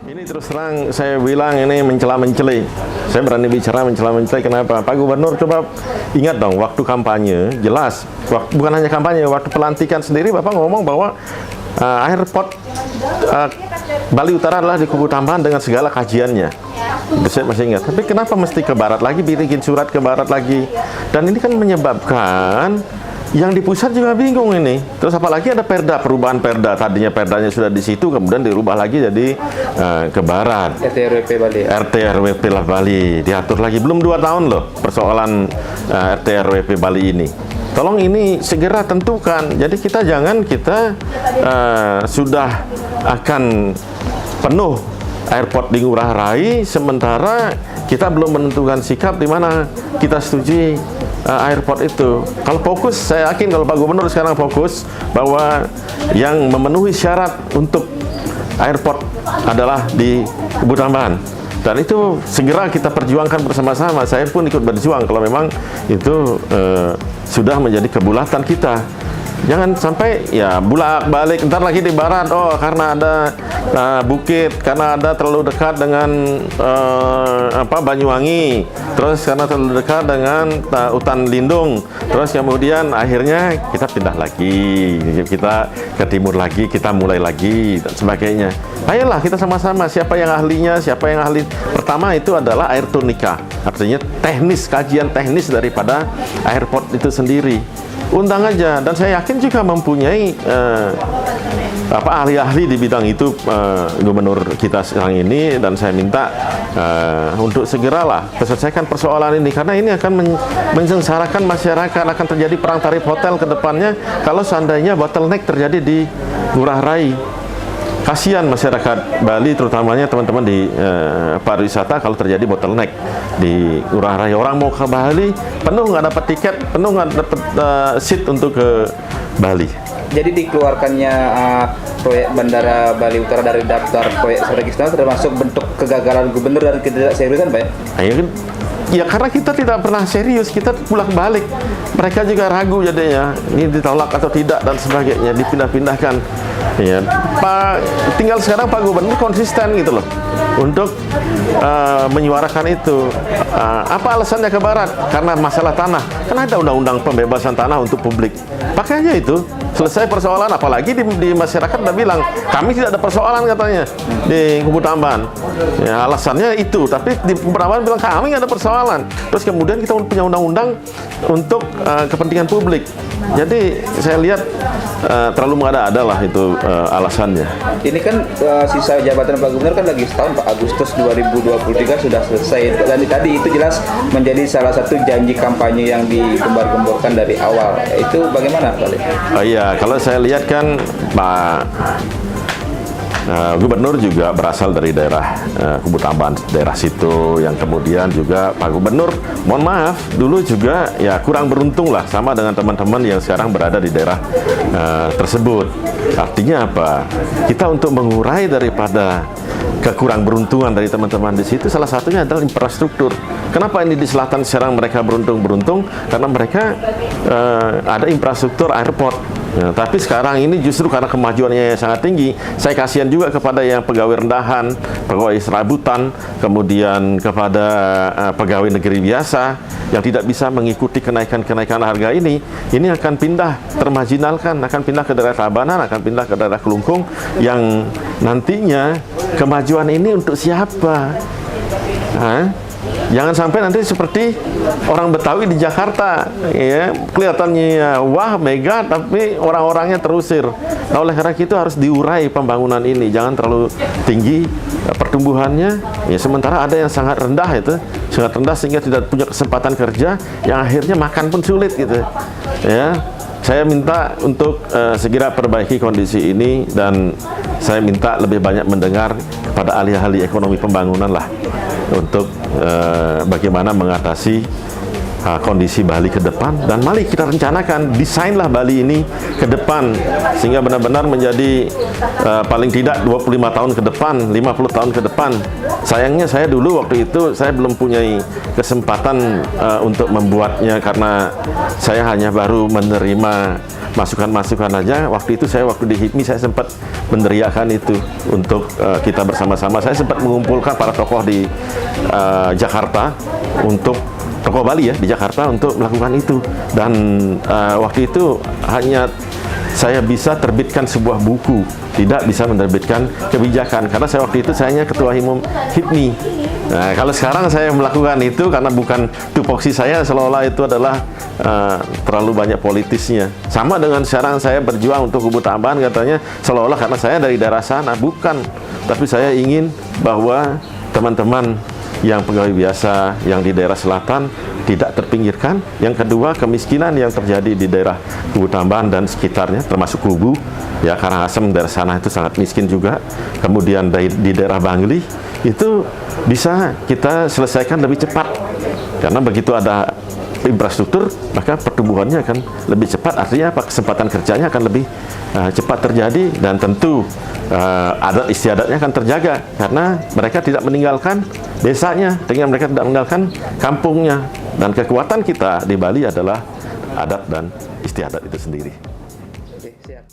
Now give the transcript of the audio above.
Ini terus terang saya bilang ini mencela-menceli. Saya berani bicara mencela-menceli. Kenapa? Pak Gubernur coba ingat dong, waktu kampanye jelas, bukan hanya kampanye, waktu pelantikan sendiri Bapak ngomong bahwa airport Bali Utara adalah di Kubu Tambahan dengan segala kajiannya. Saya masih ingat. Tapi kenapa mesti ke barat lagi, bikin surat ke barat lagi? Dan ini kan menyebabkan yang di pusat juga bingung ini. Terus apalagi ada perda, perubahan perda. Tadinya perdanya sudah di situ, kemudian dirubah lagi jadi ke barat. RT/RWP Bali. RT/RWP lah Bali diatur lagi. Belum 2 tahun loh persoalan RT/RWP Bali ini. Tolong ini segera tentukan. Jadi kita sudah akan penuh airport di Ngurah Rai, sementara kita belum menentukan sikap di mana kita setuju airport itu. Kalau fokus, saya yakin kalau Pak Gubernur sekarang fokus bahwa yang memenuhi syarat untuk airport adalah di Kubu Tambahan. Dan itu segera kita perjuangkan bersama-sama. Saya pun ikut berjuang kalau memang itu sudah menjadi kebulatan kita. Jangan sampai ya bulak-balik ntar lagi di barat, oh karena ada bukit, karena ada terlalu dekat dengan Banyuwangi, terus karena terlalu dekat dengan hutan lindung, terus kemudian akhirnya kita pindah lagi, kita ke timur lagi, kita mulai lagi dan sebagainya. Ayolah kita sama-sama, siapa yang ahlinya, siapa yang ahli. Pertama itu adalah airtonika, artinya teknis, kajian teknis daripada airport itu sendiri. Undang aja, dan saya yakin juga mempunyai ahli-ahli di bidang itu gubernur kita sekarang ini, dan saya minta untuk segeralah selesaikan persoalan ini, karena ini akan mensengsarakan masyarakat. Akan terjadi perang tarif hotel ke depannya kalau seandainya bottleneck terjadi di Ngurah Rai. Kasihan masyarakat Bali, terutamanya teman-teman di pariwisata, kalau terjadi bottleneck di Ngurah Rai. Orang mau ke Bali, penuh nggak dapat tiket, penuh nggak dapat seat untuk ke Bali. Jadi dikeluarkannya proyek Bandara Bali Utara dari daftar proyek strategis nasional termasuk bentuk kegagalan gubernur dan ketidakseriusan, Pak ya? Ya karena kita tidak pernah serius, kita bolak-balik. Mereka juga ragu jadinya, ini ditolak atau tidak dan sebagainya, dipindah-pindahkan. Ya, tinggal sekarang Pak Gubernur konsisten gitu loh untuk menyuarakan itu. Apa alasannya ke barat? Karena masalah tanah. Kan ada undang-undang pembebasan tanah untuk publik. Pakai aja itu, selesai persoalan. Apalagi di masyarakat udah bilang kami tidak ada persoalan katanya di Kubu Tambahan. Ya, alasannya itu, tapi di Kubu Tambahan bilang kami nggak ada persoalan. Terus kemudian kita punya undang-undang untuk kepentingan publik. Jadi saya lihat terlalu mengada-ada lah itu alasannya. Ini kan sisa jabatan Pak Gubernur kan lagi setahun, Pak. Agustus 2023 sudah selesai, dan tadi itu jelas menjadi salah satu janji kampanye yang digembar-gemborkan dari awal. Itu bagaimana, Pak? Oh iya, kalau saya lihat kan Pak Gubernur juga berasal dari daerah Kubu Tambahan, daerah situ, yang kemudian juga Pak Gubernur, mohon maaf, dulu juga ya kurang beruntung lah sama dengan teman-teman yang sekarang berada di daerah tersebut. Artinya apa? Kita untuk mengurai daripada kekurang beruntungan dari teman-teman di situ, salah satunya adalah infrastruktur. Kenapa ini di selatan sekarang mereka beruntung? Karena mereka ada infrastruktur airport. Ya, tapi sekarang ini justru karena kemajuannya yang sangat tinggi, saya kasihan juga kepada yang pegawai rendahan, pegawai serabutan, kemudian kepada pegawai negeri biasa yang tidak bisa mengikuti kenaikan harga ini akan pindah, termarginalkan, akan pindah ke daerah Tabanan, akan pindah ke daerah Kelungkung, yang nantinya kemajuan ini untuk siapa? Jangan sampai nanti seperti orang Betawi di Jakarta, ya, kelihatannya wah mega, tapi orang-orangnya terusir. Nah, oleh karena itu harus diurai pembangunan ini, jangan terlalu tinggi pertumbuhannya, ya, sementara ada yang sangat rendah, sangat rendah sehingga tidak punya kesempatan kerja, yang akhirnya makan pun sulit gitu. Ya, saya minta untuk segera perbaiki kondisi ini, dan saya minta lebih banyak mendengar kepada ahli-ahli ekonomi pembangunan lah untuk bagaimana mengatasi kondisi Bali ke depan. Dan mari kita rencanakan, desainlah Bali ini ke depan sehingga benar-benar menjadi paling tidak 25 tahun ke depan, 50 tahun ke depan. Sayangnya saya dulu waktu itu saya belum punya kesempatan untuk membuatnya, karena saya hanya baru menerima masukan-masukan aja. Waktu itu waktu di HIPMI saya sempat meneriakan itu untuk kita bersama-sama. Saya sempat mengumpulkan para tokoh di Jakarta untuk tokoh Bali ya di Jakarta untuk melakukan itu. Dan waktu itu hanya saya bisa terbitkan sebuah buku, tidak bisa menerbitkan kebijakan karena saya waktu itu hanya ketua umum HIPMI. Nah, kalau sekarang saya melakukan itu karena bukan tupoksi saya, seolah-olah itu adalah terlalu banyak politisnya. Sama dengan sekarang saya berjuang untuk Kubu Tambahan, katanya seolah-olah karena saya dari daerah sana, bukan. Tapi saya ingin bahwa teman-teman yang pegawai biasa yang di daerah selatan tidak terpinggirkan. Yang kedua, kemiskinan yang terjadi di daerah Kubu Tambahan dan sekitarnya, termasuk Kubu, ya Karangasem daerah sana itu sangat miskin juga. Kemudian di daerah Bangli itu bisa kita selesaikan lebih cepat karena begitu ada infrastruktur maka pertumbuhannya akan lebih cepat, artinya apa, kesempatan kerjanya akan lebih cepat terjadi dan tentu adat istiadatnya akan terjaga karena mereka tidak meninggalkan desanya, dengan mereka tidak meninggalkan kampungnya. Dan kekuatan kita di Bali adalah adat dan istiadat itu sendiri. Oke, siap.